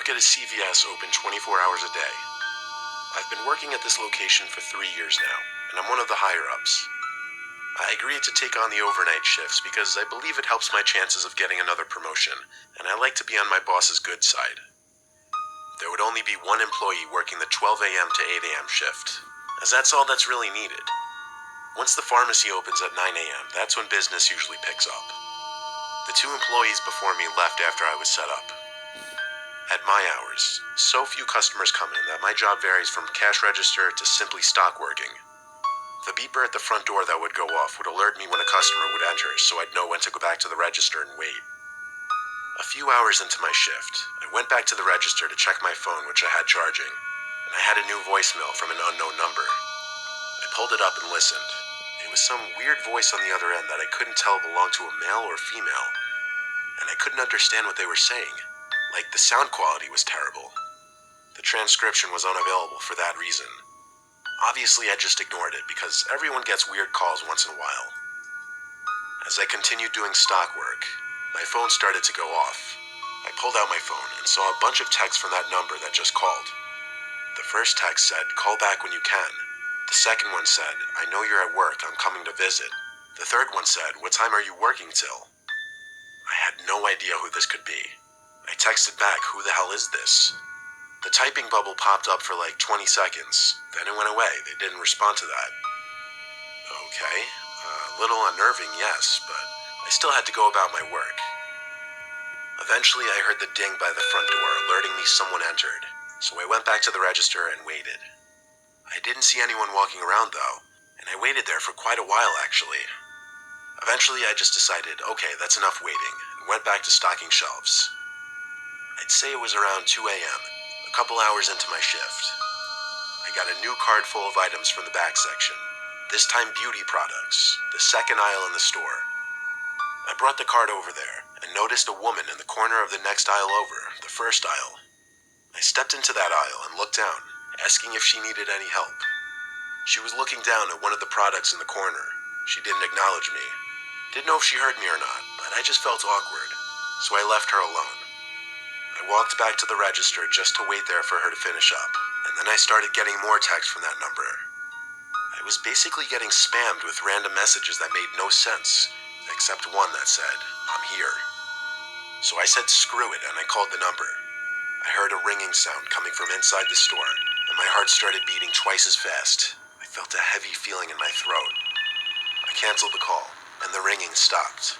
work at a CVS open 24 hours a day. I've been working at this location for 3 years now, and I'm one of the higher-ups. I agreed to take on the overnight shifts because I believe it helps my chances of getting another promotion, and I like to be on my boss's good side. There would only be one employee working the 12 a.m. to 8 a.m. shift, as that's all that's really needed. Once the pharmacy opens at 9 a.m., that's when business usually picks up. The 2 employees before me left after I was set up. At my hours, so few customers come in that my job varies from cash register to simply stock working. The beeper at the front door that would go off would alert me when a customer would enter, so I'd know when to go back to the register and wait. A few hours into my shift, I went back to the register to check my phone, which I had charging, and I had a new voicemail from an unknown number. I pulled it up and listened. It was some weird voice on the other end that I couldn't tell belonged to a male or female, and I couldn't understand what they were saying. Like, the sound quality was terrible. The transcription was unavailable for that reason. Obviously, I just ignored it because everyone gets weird calls once in a while. As I continued doing stock work, my phone started to go off. I pulled out my phone and saw a bunch of texts from that number that just called. The first text said, "Call back when you can." The second one said, "I know you're at work, I'm coming to visit." The third one said, "What time are you working till?" I had no idea who this could be. I texted back, "Who the hell is this?" The typing bubble popped up for like 20 seconds, then it went away. They didn't respond to that. Okay, a little unnerving, yes, but I still had to go about my work. Eventually, I heard the ding by the front door alerting me someone entered, so I went back to the register and waited. I didn't see anyone walking around though, and I waited there for quite a while actually. Eventually, I just decided, okay, that's enough waiting, and went back to stocking shelves. I'd say it was around 2 a.m., a couple hours into my shift. I got a new cart full of items from the back section, this time beauty products, the second aisle in the store. I brought the cart over there and noticed a woman in the corner of the next aisle over, the first aisle. I stepped into that aisle and looked down, asking if she needed any help. She was looking down at one of the products in the corner. She didn't acknowledge me. Didn't know if she heard me or not, but I just felt awkward, so I left her alone. I walked back to the register just to wait there for her to finish up, and then I started getting more texts from that number. I was basically getting spammed with random messages that made no sense, except one that said, "I'm here." So I said screw it and I called the number. I heard a ringing sound coming from inside the store, and my heart started beating twice as fast. I felt a heavy feeling in my throat. I canceled the call, and the ringing stopped.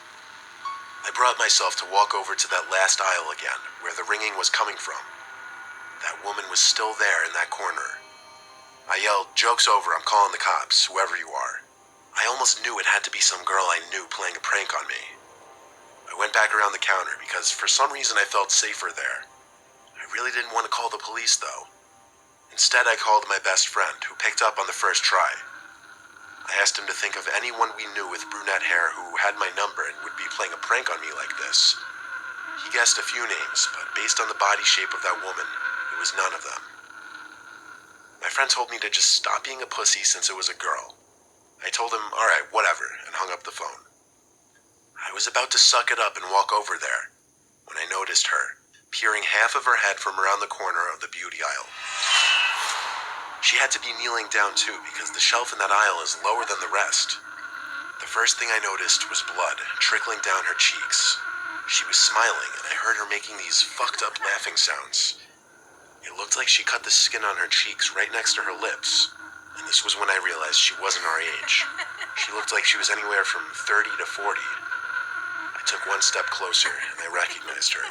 I brought myself to walk over to that last aisle again, where the ringing was coming from. That woman was still there in that corner. I yelled, "Joke's over, I'm calling the cops, whoever you are." I almost knew it had to be some girl I knew playing a prank on me. I went back around the counter because for some reason I felt safer there. I really didn't want to call the police though. Instead, I called my best friend, who picked up on the first try. I asked him to think of anyone we knew with brunette hair who had my number and would be playing a prank on me like this. He guessed a few names, but based on the body shape of that woman, it was none of them. My friend told me to just stop being a pussy since it was a girl. I told him, alright, whatever, and hung up the phone. I was about to suck it up and walk over there when I noticed her, peering half of her head from around the corner of the beauty aisle. She had to be kneeling down too because the shelf in that aisle is lower than the rest. The first thing I noticed was blood trickling down her cheeks. She was smiling and I heard her making these fucked up laughing sounds. It looked like she cut the skin on her cheeks right next to her lips, and this was when I realized she wasn't our age. She looked like she was anywhere from 30 to 40. I took one step closer and I recognized her.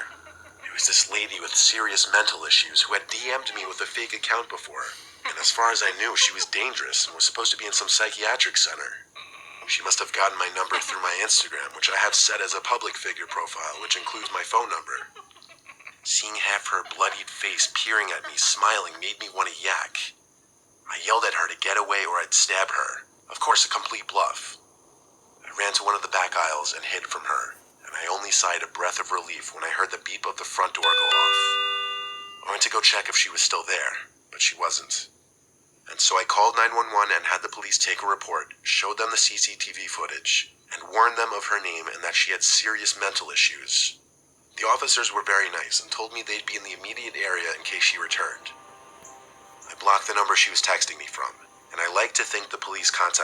It was this lady with serious mental issues who had DM'd me with a fake account before. And as far as I knew, she was dangerous and was supposed to be in some psychiatric center. She must have gotten my number through my Instagram, which I have set as a public figure profile, which includes my phone number. Seeing half her bloodied face peering at me, smiling, made me want to yak. I yelled at her to get away or I'd stab her. Of course, a complete bluff. I ran to one of the back aisles and hid from her, and I only sighed a breath of relief when I heard the beep of the front door go off. I went to go check if she was still there, but she wasn't. And so I called 911 and had the police take a report, showed them the CCTV footage, and warned them of her name and that she had serious mental issues. The officers were very nice and told me they'd be in the immediate area in case she returned. I blocked the number she was texting me from, and I like to think the police contacted